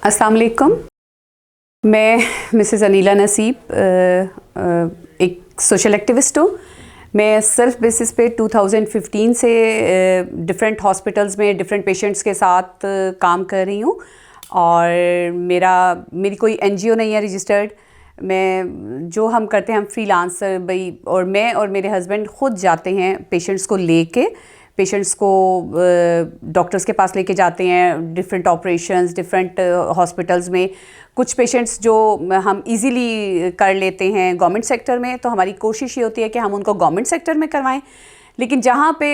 अस्सलाम वालेकुम। मैं मिसेज़ अनीला नसीब एक सोशल एक्टिविस्ट हूँ। मैं सेल्फ बेसिस पे 2015 से डिफरेंट हॉस्पिटल्स में डिफरेंट पेशेंट्स के साथ काम कर रही हूँ और मेरी कोई एनजीओ नहीं है रजिस्टर्ड। मैं जो हम करते हैं हम फ्रीलांसर भाई, और मैं और मेरे हस्बैंड ख़ुद जाते हैं पेशेंट्स को लेके, पेशेंट्स को डॉक्टर्स के पास लेके जाते हैं डिफरेंट ऑपरेशंस डिफरेंट हॉस्पिटल्स में। कुछ पेशेंट्स जो हम इजीली कर लेते हैं गवर्नमेंट सेक्टर में, तो हमारी कोशिश ये होती है कि हम उनको गवर्नमेंट सेक्टर में करवाएं। लेकिन जहाँ पे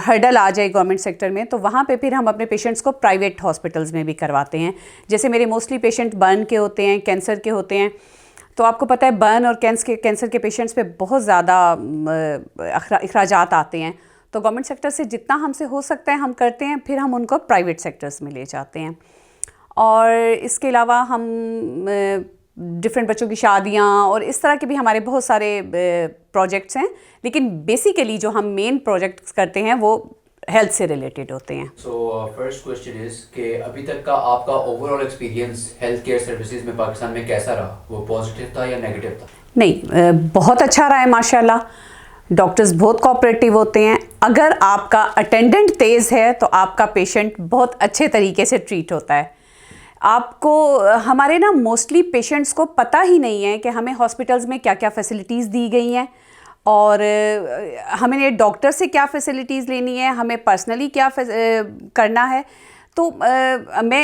हर्डल आ जाए गवर्नमेंट सेक्टर में, तो वहाँ पे फिर हम अपने पेशेंट्स को प्राइवेट हॉस्पिटल्स में भी करवाते हैं। जैसे मेरे मोस्टली पेशेंट बर्न के होते हैं, कैंसर के होते हैं। तो आपको पता है बर्न और कैंसर के पेशेंट्स पे बहुत ज़्यादा अखराजात आते हैं। तो गवर्नमेंट सेक्टर से जितना हमसे हो सकता है हम करते हैं, फिर हम उनको प्राइवेट सेक्टर्स में ले जाते हैं। और इसके अलावा हम डिफरेंट बच्चों की शादियाँ और इस तरह के भी हमारे बहुत सारे प्रोजेक्ट्स हैं। लेकिन बेसिकली जो हम मेन प्रोजेक्ट्स करते हैं वो हेल्थ से रिलेटेड होते हैं। सो फर्स्ट क्वेश्चन इज़ कि अभी तक का आपका overall experience health care services में पाकिस्तान में कैसा रहा? वो पॉजिटिव था या नेगेटिव था? नहीं, बहुत अच्छा रहा है माशाल्लाह। डॉक्टर्स बहुत कोऑपरेटिव होते हैं। अगर आपका अटेंडेंट तेज़ है तो आपका पेशेंट बहुत अच्छे तरीके से ट्रीट होता है। आपको हमारे मोस्टली पेशेंट्स को पता ही नहीं है कि हमें हॉस्पिटल्स में क्या क्या फैसिलिटीज़ दी गई हैं और हमें डॉक्टर से क्या फैसिलिटीज़ लेनी है, हमें पर्सनली क्या करना है। तो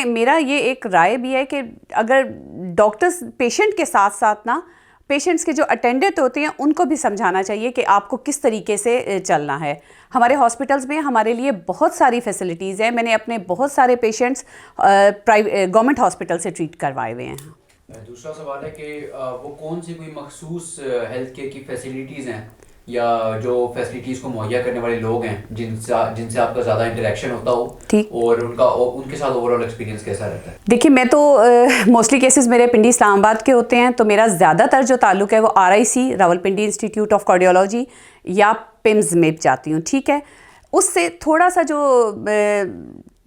मेरा ये एक राय भी है कि अगर डॉक्टर्स पेशेंट के साथ साथ पेशेंट्स के जो अटेंडेंट होते हैं उनको भी समझाना चाहिए कि आपको किस तरीके से चलना है। हमारे हॉस्पिटल्स में हमारे लिए बहुत सारी फैसिलिटीज़ हैं। मैंने अपने बहुत सारे पेशेंट्स गवर्नमेंट हॉस्पिटल से ट्रीट करवाए हुए हैं। दूसरा सवाल है कि वो कौन सी कोई मखसूस हेल्थ केयर की फैसिलिटीज़ हैं या जो फैसिलिटीज़ को मुहैया करने वाले लोग हैं जिनसे आपका ज़्यादा इंटरेक्शन होता हो, और उनके साथ ओवरऑल एक्सपीरियंस कैसा रहता है? देखिए, मैं तो मोस्टली केसेस मेरे पिंडी इस्लामाबाद के होते हैं, तो मेरा ज़्यादातर जो ताल्लुक़ है वो RIC Rawalpindi institute of cardiology या PIMS में जाती हूँ। ठीक है, उससे थोड़ा सा जो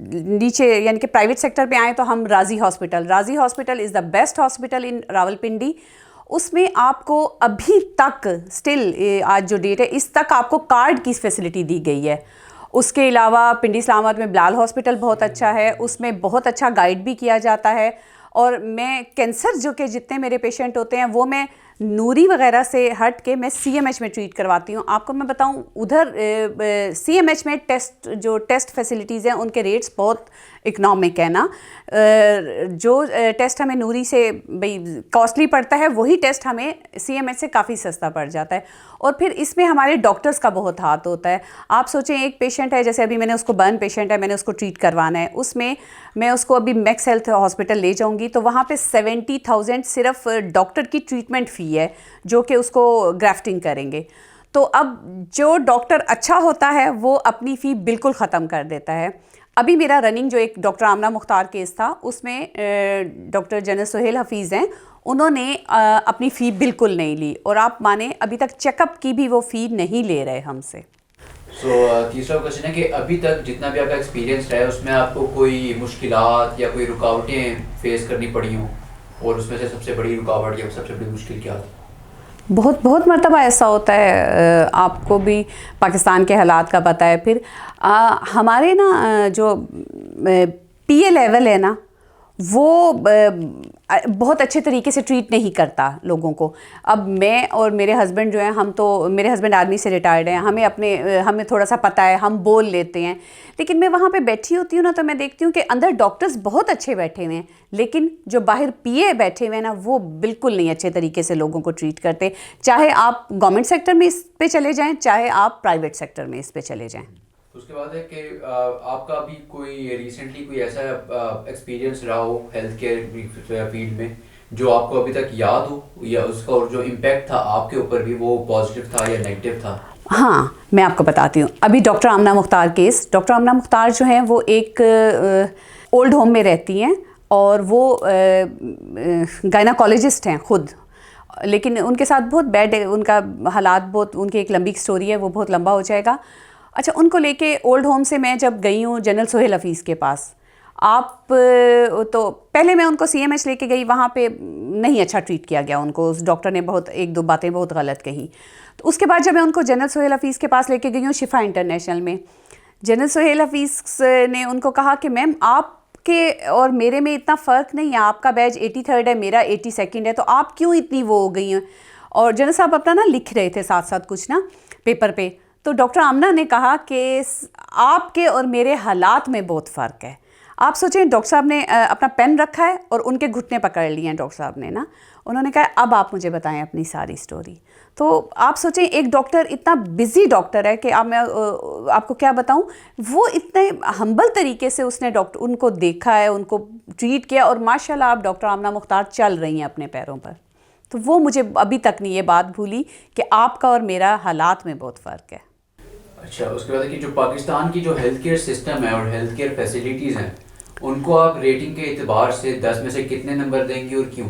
नीचे यानी कि प्राइवेट सेक्टर पे आए तो हम राजी hospital is the best hospital in Rawalpindi. उसमें आपको अभी तक स्टिल आज जो डेट है इस तक आपको कार्ड की फैसिलिटी दी गई है। उसके अलावा पिंडी इस्लामाबाद में बिलाल हॉस्पिटल बहुत अच्छा है, उसमें बहुत अच्छा गाइड भी किया जाता है। और मैं कैंसर जो कि जितने मेरे पेशेंट होते हैं वो मैं नूरी वगैरह से हट के मैं CMH में ट्रीट करवाती हूँ। आपको मैं बताऊँ, उधर CMH में टेस्ट फैसिलिटीज़ हैं उनके रेट्स बहुत इकनॉमिक है ना। जो टेस्ट हमें नूरी से भाई कॉस्टली पड़ता है, वही टेस्ट हमें CMH से काफ़ी सस्ता पड़ जाता है। और फिर इसमें हमारे डॉक्टर्स का बहुत हाथ होता है। आप सोचें, एक पेशेंट है, जैसे अभी मैंने उसको बर्न पेशेंट है, मैंने उसको ट्रीट करवाना है, उसमें मैं उसको अभी मैक्स हेल्थ हॉस्पिटल ले जाऊंगी तो वहाँ पे 70,000 सिर्फ डॉक्टर की ट्रीटमेंट फ़ी है, जो कि उसको ग्राफ्टिंग करेंगे। तो अब जो डॉक्टर अच्छा होता है वो अपनी फ़ी बिल्कुल ख़त्म कर देता है। अभी मेरा रनिंग जो एक डॉक्टर आमना मुख्तार केस था, उसमें डॉक्टर जनरल सुहेल हफीज़ हैं, उन्होंने अपनी फ़ी बिल्कुल नहीं ली और आप माने अभी तक चेकअप की भी वो फ़ी नहीं ले रहे हमसे। तीसरा क्वेश्चन है कि अभी तक जितना भी आपका एक्सपीरियंस रहा है उसमें आपको कोई मुश्किलात या कोई रुकावटें फेस करनी पड़ी हों, और उसमें से सबसे बड़ी रुकावट या सबसे बड़ी मुश्किल क्या थी? बहुत मर्तबा ऐसा होता है, आपको भी पाकिस्तान के हालात का पता है। फिर हमारे जो PA लेवल है ना, वो बहुत अच्छे तरीके से ट्रीट नहीं करता लोगों को। अब मैं और मेरे हस्बैंड जो हैं, मेरे हस्बैंड आर्मी से रिटायर्ड हैं, हमें थोड़ा सा पता है, हम बोल लेते हैं। लेकिन मैं वहाँ पे बैठी होती हूँ ना, तो मैं देखती हूँ कि अंदर डॉक्टर्स बहुत अच्छे बैठे हुए हैं, लेकिन जो बाहर PA बैठे हुए हैं ना, वो बिल्कुल नहीं अच्छे तरीके से लोगों को ट्रीट करते। चाहे आप गवर्नमेंट सेक्टर में इस पे चले जाएँ, चाहे आप प्राइवेट सेक्टर में इस पे चले जाएँ। उसके बाद है कि आपका अभी कोई रिसेंटली कोई ऐसा एक्सपीरियंस रहा हो हेल्थ केयर फील्ड में जो आपको अभी तक याद हो, या उसका और जो इम्पैक्ट था आपके ऊपर भी, वो पॉजिटिव था या नेगेटिव था? हाँ, मैं आपको बताती हूँ। अभी डॉक्टर आमना मुख्तार केस, डॉक्टर आमना मुख्तार जो हैं वो एक ओल्ड होम में रहती हैं और वो गायनाकोलॉजिस्ट हैं खुद, लेकिन उनके साथ बहुत बैड है, उनका हालात बहुत, उनकी एक लंबी स्टोरी है, वो बहुत लंबा हो जाएगा। अच्छा, उनको लेके ओल्ड होम से मैं जब गई हूँ जनरल सुहेल हफीज़ के पास, आप तो पहले मैं उनको CMH लेके गई, वहाँ पे नहीं अच्छा ट्रीट किया गया उनको, उस डॉक्टर ने बहुत एक दो बातें बहुत गलत कही। तो उसके बाद जब मैं उनको जनरल सोहेल हफीज़ के पास लेके गई हूँ शिफा इंटरनेशनल में, जनरल सोहेल हफीज़ ने उनको कहा कि मैम आपके और मेरे में इतना फ़र्क नहीं है, आपका बैच 83rd है, मेरा 82nd है, तो आप क्यों इतनी वो हो गई हैं। और जनरल साहब अपना ना लिख रहे थे साथ साथ कुछ ना पेपर पे, तो डॉक्टर आमना ने कहा कि आपके और मेरे हालात में बहुत फ़र्क है। आप सोचें, डॉक्टर साहब ने अपना पेन रखा है और उनके घुटने पकड़ लिए हैं डॉक्टर साहब ने ना, उन्होंने कहा अब आप मुझे बताएं अपनी सारी स्टोरी। तो आप सोचें, एक डॉक्टर इतना बिजी डॉक्टर है कि अब मैं आपको क्या बताऊं, वो इतने हम्बल तरीके से उसने डॉक्टर उनको देखा है, उनको ट्रीट किया, और माशाल्लाह आप डॉक्टर आमना मुख्तार चल रही हैं अपने पैरों पर। तो वो मुझे अभी तक नहीं ये बात भूली कि आपका और मेरा हालात में बहुत फ़र्क है। अच्छा, उसके बाद कि जो पाकिस्तान की जो हेल्थ केयर सिस्टम है और हेल्थ केयर फैसिलिटीज़ हैं, उनको आप रेटिंग के एतबार से 10 में से कितने नंबर देंगे और क्यों?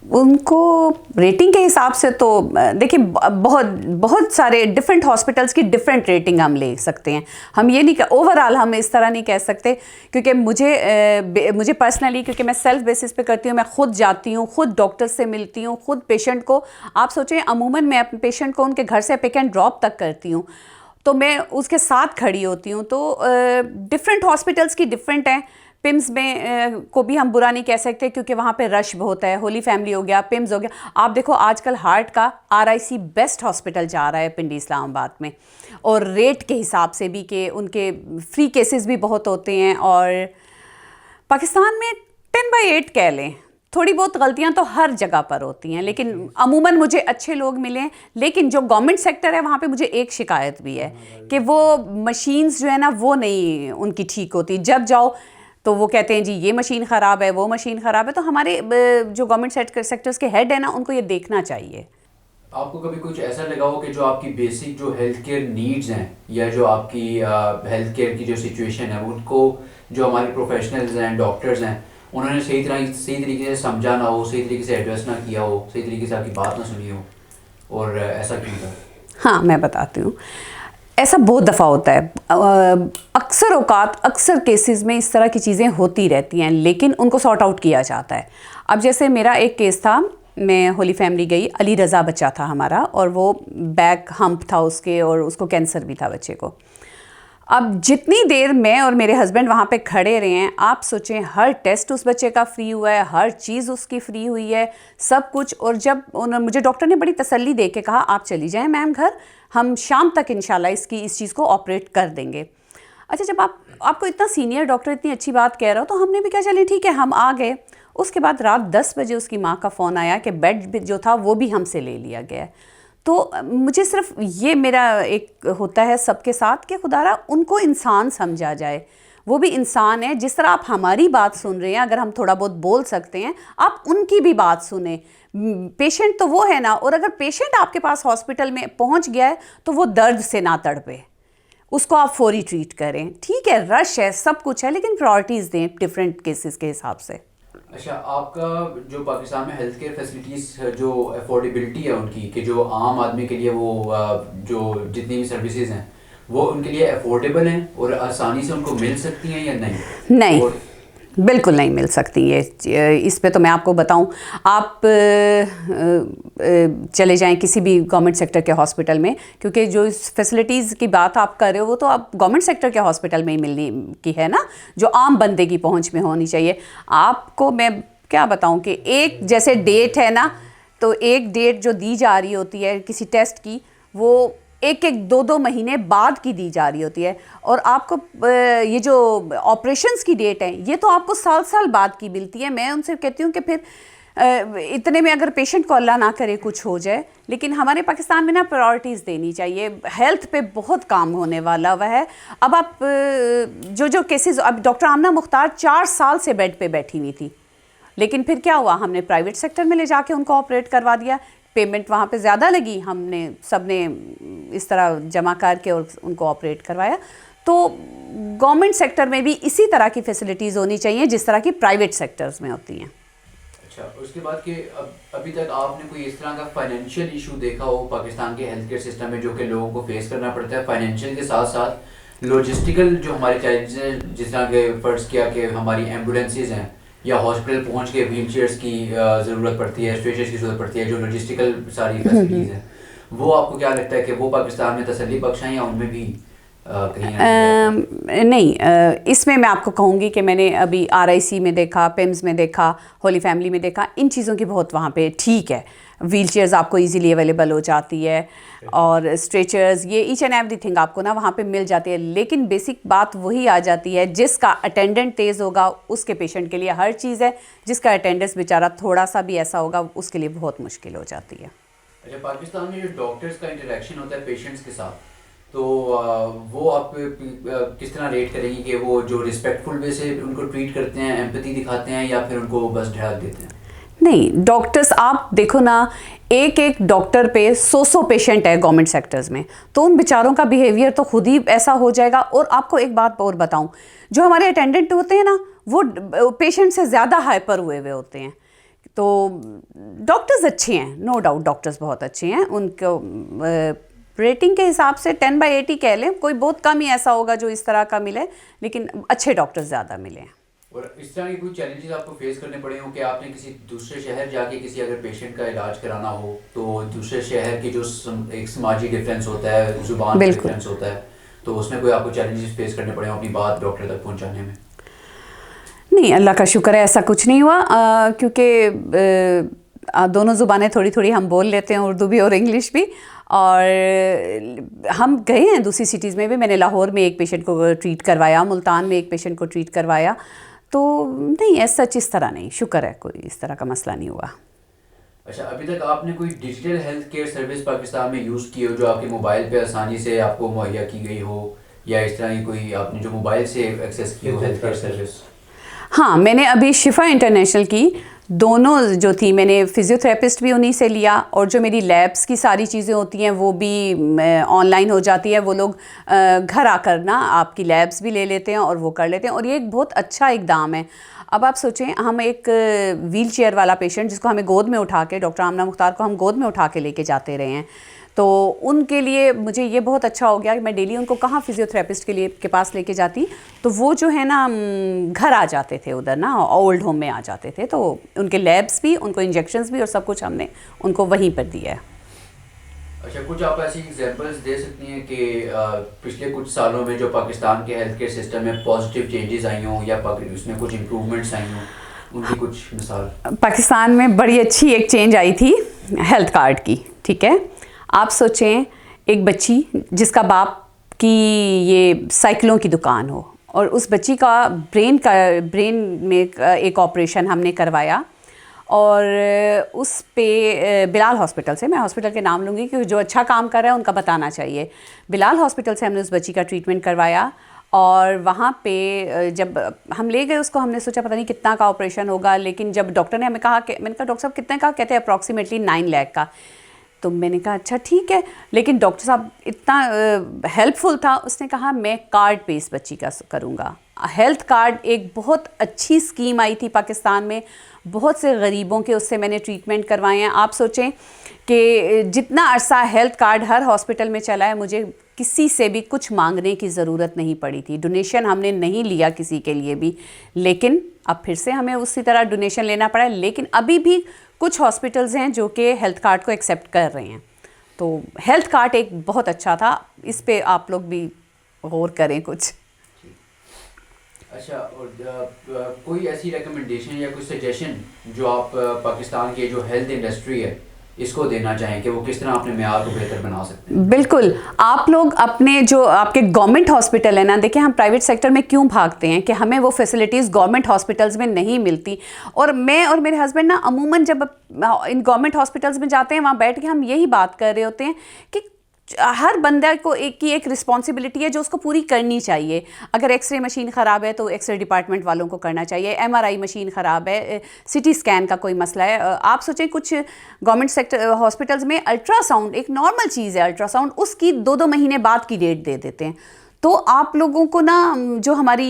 उनको रेटिंग के हिसाब से तो देखिए, बहुत सारे डिफरेंट हॉस्पिटल्स की डिफरेंट रेटिंग हम ले सकते हैं। हम ये नहीं ओवरऑल हम इस तरह नहीं कह सकते, क्योंकि मुझे पर्सनली, क्योंकि मैं सेल्फ बेसिस पे करती हूँ, मैं खुद जाती हूँ, खुद डॉक्टर से मिलती हूँ, खुद पेशेंट को, आप सोचें अमूमन मैं अपने पेशेंट को उनके घर से पिक एंड ड्रॉप तक करती हूँ, तो मैं उसके साथ खड़ी होती हूँ। तो डिफरेंट हॉस्पिटल्स की डिफरेंट हैं। पिम्स में को भी हम बुरा नहीं कह सकते, क्योंकि वहाँ पे रश बहुत है। होली फैमिली हो गया, पिम्स हो गया, आप देखो आजकल हार्ट का RIC बेस्ट हॉस्पिटल जा रहा है पिंडी इस्लामाबाद में, और रेट के हिसाब से भी कि उनके फ्री केसेस भी बहुत होते हैं। और पाकिस्तान में 10/8 कह लें, थोड़ी बहुत गलतियां तो हर जगह पर होती हैं, लेकिन अमूमन मुझे अच्छे लोग मिले। लेकिन जो गवर्नमेंट सेक्टर है वहाँ पे मुझे एक शिकायत भी है कि वो मशीन्स जो है ना वो नहीं उनकी ठीक होती। जब जाओ तो वो कहते हैं जी ये मशीन ख़राब है, वो मशीन ख़राब है। तो हमारे जो गवर्नमेंट सेक्टर्स के हेड है ना, उनको ये देखना चाहिए। आपको कभी कुछ ऐसा लगा हो कि जो आपकी बेसिक जो हेल्थ केयर नीड्स हैं या जो आपकी हेल्थ केयर की जो सिचुएशन है, उनको जो हमारे प्रोफेशनल्स हैं, डॉक्टर्स हैं, उन्होंने सही तरीके से समझा ना हो, सही तरीके से एड्रेस ना किया हो, सही तरीके से आपकी बात ना सुनी हो, और ऐसा क्यों था? हाँ, मैं बताती हूँ। ऐसा बहुत दफ़ा होता है, अक्सर औकात अक्सर केसेस में इस तरह की चीज़ें होती रहती हैं, लेकिन उनको सॉर्ट आउट किया जाता है। अब जैसे मेरा एक केस था, मैं होली फैमिली गई, अली रज़ा बच्चा था हमारा, और वो बैक हम्प था उसके, और उसको कैंसर भी था बच्चे को। अब जितनी देर मैं और मेरे हस्बैंड वहाँ पे खड़े रहे हैं, आप सोचें हर टेस्ट उस बच्चे का फ्री हुआ है, हर चीज़ उसकी फ्री हुई है, सब कुछ। और जब मुझे डॉक्टर ने बड़ी तसल्ली दे के कहा आप चली जाएं मैम घर, हम शाम तक इंशाल्लाह इस चीज़ को ऑपरेट कर देंगे। अच्छा, जब आपको इतना सीनियर डॉक्टर इतनी अच्छी बात कह रहा हो, तो हमने भी कहा चलें ठीक है, हम आ गए। उसके बाद रात 10 बजे उसकी माँ का फ़ोन आया कि बेड जो था वो भी हमसे ले लिया गया है। तो मुझे सिर्फ ये मेरा एक होता है सबके साथ कि खुदारा उनको इंसान समझा जाए, वो भी इंसान है। जिस तरह आप हमारी बात सुन रहे हैं, अगर हम थोड़ा बहुत बोल सकते हैं, आप उनकी भी बात सुने। पेशेंट तो वो है ना, और अगर पेशेंट आपके पास हॉस्पिटल में पहुंच गया है तो वो दर्द से ना तड़पे, उसको आप फौरी ट्रीट करें। ठीक है, रश है, सब कुछ है, लेकिन प्रायोरिटीज़ दें डिफरेंट केसेस के हिसाब से। अच्छा, आपका जो पाकिस्तान में हेल्थ केयर फैसिलिटीज़ जो अफोर्डेबिलिटी है उनकी, कि जो आम आदमी के लिए वो जो जितनी भी सर्विसेज हैं वो उनके लिए अफोर्डेबल हैं और आसानी से उनको मिल सकती हैं या नहीं? नहीं, बिल्कुल नहीं मिल सकती ये। इस पे तो मैं आपको बताऊं, आप चले जाएं किसी भी गवर्नमेंट सेक्टर के हॉस्पिटल में, क्योंकि जो इस फैसिलिटीज़ की बात आप कर रहे हो वो तो आप गवर्नमेंट सेक्टर के हॉस्पिटल में ही मिलनी की है ना, जो आम बंदे की पहुंच में होनी चाहिए। आपको मैं क्या बताऊं कि एक जैसे डेट है ना, तो एक डेट जो दी जा रही होती है किसी टेस्ट की, वो एक 2 महीने बाद की दी जा रही होती है। और आपको ये जो ऑपरेशंस की डेट है, ये तो आपको साल बाद की मिलती है। मैं उनसे कहती हूँ कि फिर इतने में अगर पेशेंट को अल्लाह ना करे कुछ हो जाए, लेकिन हमारे पाकिस्तान में ना प्रायोरिटीज़ देनी चाहिए। हेल्थ पे बहुत काम होने वाला हुआ है। अब आप जो केसेस, अब डॉक्टर आमना मुख्तार 4 साल से बेड पे बैठी हुई थी, लेकिन फिर क्या हुआ, हमने प्राइवेट सेक्टर में ले जाके उनको ऑपरेट करवा दिया। पेमेंट वहाँ पे ज़्यादा लगी, हमने सबने इस तरह जमा करके और उनको ऑपरेट करवाया। तो गवर्नमेंट सेक्टर में भी इसी तरह की फैसिलिटीज़ होनी चाहिए जिस तरह की प्राइवेट सेक्टर्स में होती हैं। अच्छा, उसके बाद कि अभी तक आपने कोई इस तरह का फाइनेंशियल इशू देखा हो पाकिस्तान के हेल्थ केयर सिस्टम में, जो कि लोगों को फेस करना पड़ता है फाइनेंशियल के साथ साथ लॉजिस्टिकल जो हमारे चैलेंजेस हैं, जिस तरह के फर्ज किया कि हमारी एम्बुलेंसेज हैं या हॉस्पिटल पहुंच के व्हील चेयर्स की ज़रूरत पड़ती है, स्ट्रेचर्स की ज़रूरत पड़ती है, जो लॉजिस्टिकल सारी फैसिलिटीज़ हैं, वो आपको क्या लगता है कि वो पाकिस्तान में तसल्ली बख्श हैं या उनमें भी कहीं नहीं, इसमें मैं आपको कहूँगी कि मैंने अभी RIC में देखा, PIMS में देखा, होली फैमिली में देखा, इन चीज़ों की बहुत वहाँ पे ठीक है, व्हील चेयर्स आपको इजीली अवेलेबल हो जाती है और स्ट्रेचर्स, ये ईच एंड एवरीथिंग आपको ना वहाँ पे मिल जाती है। लेकिन बेसिक बात वही आ जाती है, जिसका अटेंडेंट तेज़ होगा उसके पेशेंट के लिए हर चीज़ है, जिसका अटेंडेंस बेचारा थोड़ा सा भी ऐसा होगा उसके लिए बहुत मुश्किल हो जाती है। अच्छा, पाकिस्तान में जो डॉक्टर्स का इंटरेक्शन होता है पेशेंट्स के साथ, तो वो आप किस तरह रेट करेंगी कि वो जो रिस्पेक्टफुल वे से उनको ट्रीट करते हैं, एम्पैथी दिखाते हैं, या फिर उनको बस ढाल देते हैं? नहीं, डॉक्टर्स आप देखो ना, एक एक डॉक्टर पे 100 पेशेंट है गवर्नमेंट सेक्टर्स में, तो उन बेचारों का बिहेवियर तो खुद ही ऐसा हो जाएगा। और आपको एक बात और बताऊं, जो हमारे अटेंडेंट होते हैं ना, वो पेशेंट से ज़्यादा हाइपर हुए हुए होते हैं। तो डॉक्टर्स अच्छे हैं, नो डाउट डॉक्टर्स बहुत अच्छे हैं, उनको रेटिंग के हिसाब से 10/80 कह लें, कोई बहुत कम ही ऐसा होगा जो इस तरह का मिले, लेकिन अच्छे डॉक्टर्स ज़्यादा मिले हैं। और इस तरह के कोई चैलेंजेस आपको फेस करने पड़े हो कि आपने किसी दूसरे शहर जाके किसी अगर पेशेंट का इलाज कराना हो, तो दूसरे शहर की जो एक समाजी डिफरेंस होता है, जुबान का डिफरेंस होता है, तो उसमें कोई आपको चैलेंजेस फेस करने पड़े हो अपनी बात डॉक्टर तक पहुंचाने में? नहीं, अल्लाह का शुक्र है ऐसा कुछ नहीं हुआ, क्योंकि दोनों ज़ुबानें थोड़ी थोड़ी हम बोल लेते हैं, उर्दू भी और इंग्लिश भी। और हम गए हैं दूसरी सिटीज़ में भी, मैंने लाहौर में एक पेशेंट को ट्रीट करवाया, मुल्तान में एक पेशेंट को ट्रीट करवाया, तो नहीं ऐसा सच इस तरह नहीं, शुक्र है कोई इस तरह का मसला नहीं हुआ। अच्छा, अभी तक आपने कोई digital health care service Pakistan में यूज़ की हो जो आपके मोबाइल पे आसानी से आपको मुहैया की गई हो, या इस तरह की कोई आपने जो मोबाइल से एक्सेस की हो हेल्थ केयर सर्विस? हाँ, मैंने अभी शिफा इंटरनेशनल की दोनों जो थी, मैंने फिजियोथेरेपिस्ट भी उन्हीं से लिया, और जो मेरी लैब्स की सारी चीज़ें होती हैं वो भी ऑनलाइन हो जाती है। वो लोग घर आकर ना आपकी लैब्स भी ले लेते हैं और वो कर लेते हैं, और ये एक बहुत अच्छा इकदाम है। अब आप सोचें, हम एक व्हील चेयर वाला पेशेंट जिसको हमें गोद में उठा के, डॉक्टर आमना मुख्तार को हम गोद में उठा के लेके जाते रहे हैं, तो उनके लिए मुझे ये बहुत अच्छा हो गया कि मैं डेली उनको कहाँ फिजियोथेरेपिस्ट के पास लेके जाती, तो वो जो है ना घर आ जाते थे उधर ना, ओल्ड होम में आ जाते थे, तो उनके लैब्स भी, उनको इंजेक्शंस भी और सब कुछ हमने उनको वहीं पर दिया है। अच्छा, कुछ आप ऐसी एग्जांपल्स दे सकती हैं कि पिछले कुछ सालों में जो पाकिस्तान के हेल्थ केयर सिस्टम में पॉजिटिव चेंजेस आई हों या उसमें कुछ इम्प्रूवमेंट्स आई हों, उनकी कुछ मिसाल? पाकिस्तान में बड़ी अच्छी एक चेंज आई थी हेल्थ कार्ड की, ठीक है। आप सोचें, एक बच्ची जिसका बाप की ये साइकिलों की दुकान हो, और उस बच्ची का ब्रेन में एक ऑपरेशन हमने करवाया, और उस पे बिलाल हॉस्पिटल से, मैं हॉस्पिटल के नाम लूँगी क्योंकि जो अच्छा काम कर रहा है उनका बताना चाहिए, बिलाल हॉस्पिटल से हमने उस बच्ची का ट्रीटमेंट करवाया। और वहाँ पे जब हम ले गए उसको, हमने सोचा पता नहीं कितना का ऑपरेशन होगा, लेकिन जब डॉक्टर ने हमें कहा कि, मैंने कहा डॉक्टर साहब कितने का, कहते हैं अप्रॉक्सीमेटली 9 लाख का। तो मैंने कहा अच्छा ठीक है, लेकिन डॉक्टर साहब इतना हेल्पफुल था, उसने कहा मैं कार्ड पे इस बच्ची का करूँगा। हेल्थ कार्ड एक बहुत अच्छी स्कीम आई थी पाकिस्तान में, बहुत से गरीबों के उससे मैंने ट्रीटमेंट करवाए हैं। आप सोचें कि जितना अरसा हेल्थ कार्ड हर हॉस्पिटल में चला है, मुझे किसी से भी कुछ मांगने की ज़रूरत नहीं पड़ी थी, डोनेशन हमने नहीं लिया किसी के लिए भी, लेकिन अब फिर से हमें उसी तरह डोनेशन लेना पड़ा। लेकिन अभी भी कुछ हॉस्पिटल्स हैं जो कि हेल्थ कार्ड को एक्सेप्ट कर रहे हैं, तो हेल्थ कार्ड एक बहुत अच्छा था, इस पे आप लोग भी गौर करें कुछ। अच्छा, और कोई ऐसी रिकमेंडेशन या कोई सजेशन जो आप पाकिस्तान की जो हेल्थ इंडस्ट्री है इसको देना चाहें कि वो किस तरह अपने मेयार को बेहतर बना सकते हैं? बिल्कुल, आप लोग अपने जो आपके गवर्नमेंट हॉस्पिटल है ना, देखिए हम प्राइवेट सेक्टर में क्यों भागते हैं कि हमें वो फैसिलिटीज़ गवर्नमेंट हॉस्पिटल्स में नहीं मिलती। और मैं और मेरे हस्बैंड ना अमूमन जब इन गवर्नमेंट हॉस्पिटल्स में जाते हैं, वहाँ बैठ के हम यही बात कर रहे होते हैं कि हर बंदा को एक रिस्पॉन्सिबिलिटी है जो उसको पूरी करनी चाहिए। अगर एक्सरे मशीन ख़राब है तो एक्सरे डिपार्टमेंट वालों को करना चाहिए, MRI मशीन ख़राब है, CT स्कैन का कोई मसला है, आप सोचें कुछ गवर्नमेंट सेक्टर हॉस्पिटल्स में अल्ट्रासाउंड एक नॉर्मल चीज़ है, अल्ट्रासाउंड उसकी 2-2 महीने बाद की डेट दे देते हैं। तो आप लोगों को ना जो हमारी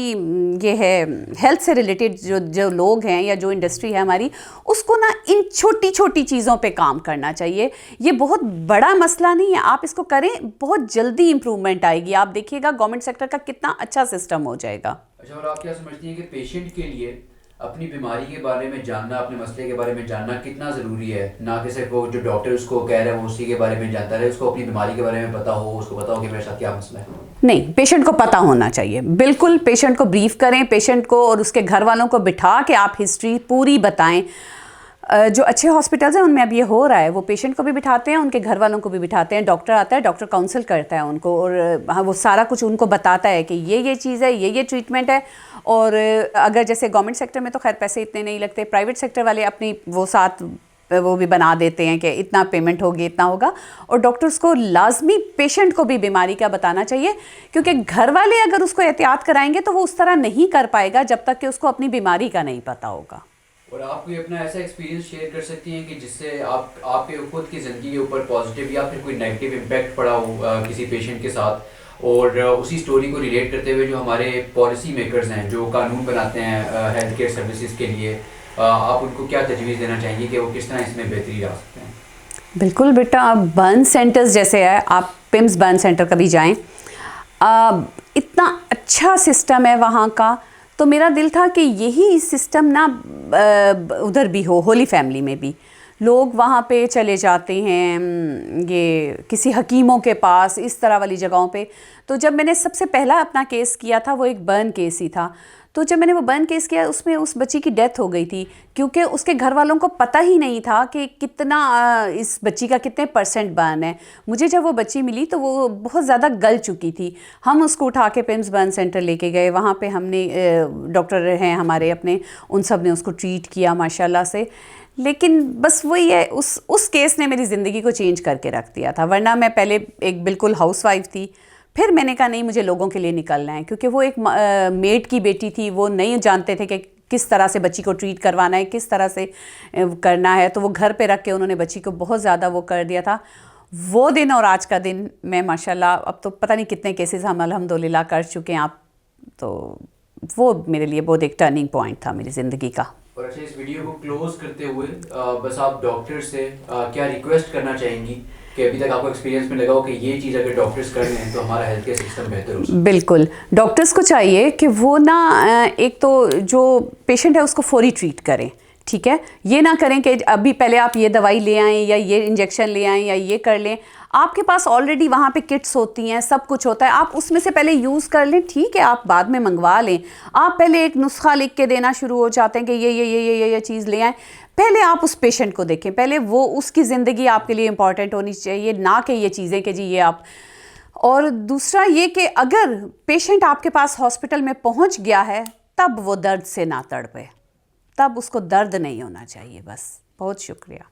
ये है हेल्थ से रिलेटेड जो लोग हैं या जो इंडस्ट्री है हमारी, उसको ना इन छोटी छोटी चीज़ों पे काम करना चाहिए। ये बहुत बड़ा मसला नहीं है, आप इसको करें, बहुत जल्दी इम्प्रूवमेंट आएगी। आप देखिएगा गवर्नमेंट सेक्टर का कितना अच्छा सिस्टम हो जाएगा। अच्छा, और आप क्या समझती हैं कि पेशेंट के लिए अपनी बीमारी के बारे में जानना, अपने मसले के बारे में जानना कितना ज़रूरी है? ना कि सिर्फ वो जो डॉक्टर उसको कह रहे हैं वो उसी के बारे में जानता रहे, उसको अपनी बीमारी के बारे में पता हो, उसको पता हो कि मेरे साथ क्या मसला है। नहीं, पेशेंट को पता होना चाहिए, बिल्कुल पेशेंट को ब्रीफ करें, पेशेंट को और उसके घर वालों को बिठा के आप हिस्ट्री पूरी बताएं। जो अच्छे हॉस्पिटल्स हैं उनमें अब ये हो रहा है, वो पेशेंट को भी बिठाते हैं, उनके घर वालों को भी बिठाते हैं, डॉक्टर आता है, डॉक्टर काउंसल करता है उनको और हाँ वो सारा कुछ उनको बताता है कि ये चीज़ है, ये ट्रीटमेंट है। और अगर जैसे गवर्नमेंट सेक्टर में तो खैर पैसे इतने नहीं लगते, प्राइवेट सेक्टर वाले अपनी वो साथ वो भी बना देते हैं कि इतना पेमेंट होगी, इतना होगा। और डॉक्टर्स को लाजमी पेशेंट को भी बीमारी का बताना चाहिए, क्योंकि घर वाले अगर उसको एहतियात कराएंगे तो वो उस तरह नहीं कर पाएगा जब तक कि उसको अपनी बीमारी का नहीं पता होगा। और आप कोई अपना ऐसा एक्सपीरियंस शेयर कर सकती हैं कि जिससे आपके खुद की ज़िंदगी के ऊपर पॉजिटिव या फिर कोई नेगेटिव इम्पैक्ट पड़ा हो किसी पेशेंट के साथ, और उसी स्टोरी को रिलेट करते हुए जो हमारे पॉलिसी मेकर्स हैं, जो कानून बनाते हैं हेल्थ केयर सर्विसेज के लिए, आप उनको क्या तजवीज़ देना चाहेंगे कि वो किस तरह इसमें बेहतरी ला सकते हैं? बिल्कुल बेटा, बर्न सेंटर्स जैसे है, आप पिम्स बर्न सेंटर कभी जाएं, इतना अच्छा सिस्टम है वहाँ का। तो मेरा दिल था कि यही सिस्टम ना उधर भी हो, होली फैमिली में भी लोग वहाँ पे चले जाते हैं, ये किसी हकीमों के पास, इस तरह वाली जगहों पे। तो जब मैंने सबसे पहला अपना केस किया था वो एक बर्न केस ही था। तो जब मैंने वो बर्न केस किया उसमें उस बच्ची की डेथ हो गई थी, क्योंकि उसके घर वालों को पता ही नहीं था कि कितना इस बच्ची का कितने % बर्न है। मुझे जब वो बच्ची मिली तो वो बहुत ज़्यादा गल चुकी थी। हम उसको उठा के पिम्स बर्न सेंटर लेके गए, वहाँ पे हमने डॉक्टर हैं हमारे अपने, उन सब ने उसको ट्रीट किया माशाल्लाह से। लेकिन बस वही है, उस केस ने मेरी ज़िंदगी को चेंज करके रख दिया था। वरना मैं पहले एक बिल्कुल हाउसवाइफ थी, फिर मैंने कहा नहीं, मुझे लोगों के लिए निकलना है, क्योंकि वो एक मेड की बेटी थी, वो नहीं जानते थे कि किस तरह से बच्ची को ट्रीट करवाना है, किस तरह से करना है। तो वो घर पे रख के उन्होंने बच्ची को बहुत ज़्यादा वो कर दिया था। वो दिन और आज का दिन मैं माशाल्लाह, अब तो पता नहीं कितने केसेस हम अल्हम्दुलिल्लाह कर चुके हैं आप, तो वो मेरे लिए बहुत एक टर्निंग पॉइंट था मेरी ज़िंदगी का। और अच्छा, इस वीडियो को क्लोज करते हुए बस आप डॉक्टर से क्या रिक्वेस्ट करना चाहेंगी कि अभी तक आपको एक्सपीरियंस में लगा हो कि ये चीज़ अगर डॉक्टर्स कर लें तो हमारा हेल्थ केयर सिस्टम बेहतर हो सकता है? बिल्कुल, डॉक्टर्स को चाहिए कि वो ना एक तो जो पेशेंट है उसको फौरी ट्रीट करें, ठीक है। ये ना करें कि अभी पहले आप ये दवाई ले आएँ या ये इंजेक्शन ले आएँ या ये कर लें। आपके पास ऑलरेडी वहाँ पे किट्स होती हैं, सब कुछ होता है, आप उसमें से पहले यूज़ कर लें, ठीक है, आप बाद में मंगवा लें। आप पहले एक नुस्खा लिख के देना शुरू हो जाते हैं कि ये चीज़ ले आएँ। पहले आप उस पेशेंट को देखें, पहले वो उसकी ज़िंदगी आपके लिए इम्पॉर्टेंट होनी चाहिए, ना कि ये चीज़ें कि जी ये आप। और दूसरा ये कि अगर पेशेंट आपके पास हॉस्पिटल में पहुँच गया है तब वो दर्द से ना तड़पे, तब उसको दर्द नहीं होना चाहिए। बस, बहुत शुक्रिया।